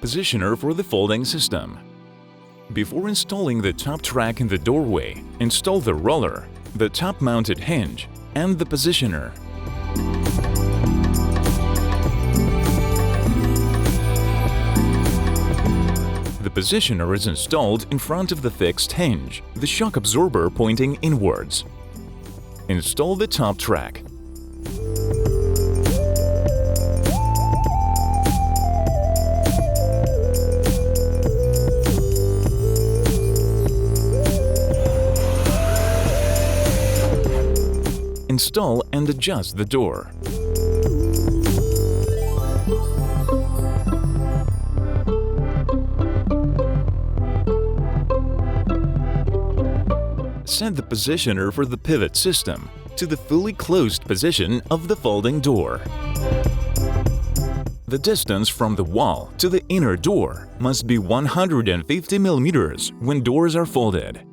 Positioner for the folding system. Before installing the top track in the doorway, install the roller, the top-mounted hinge, and the positioner. The positioner is installed in front of the fixed hinge, the shock absorber pointing inwards. Install the top track. Install and adjust the door. Set the positioner for the pivot system to the fully closed position of the folding door. The distance from the wall to the inner door must be 150 mm when doors are folded.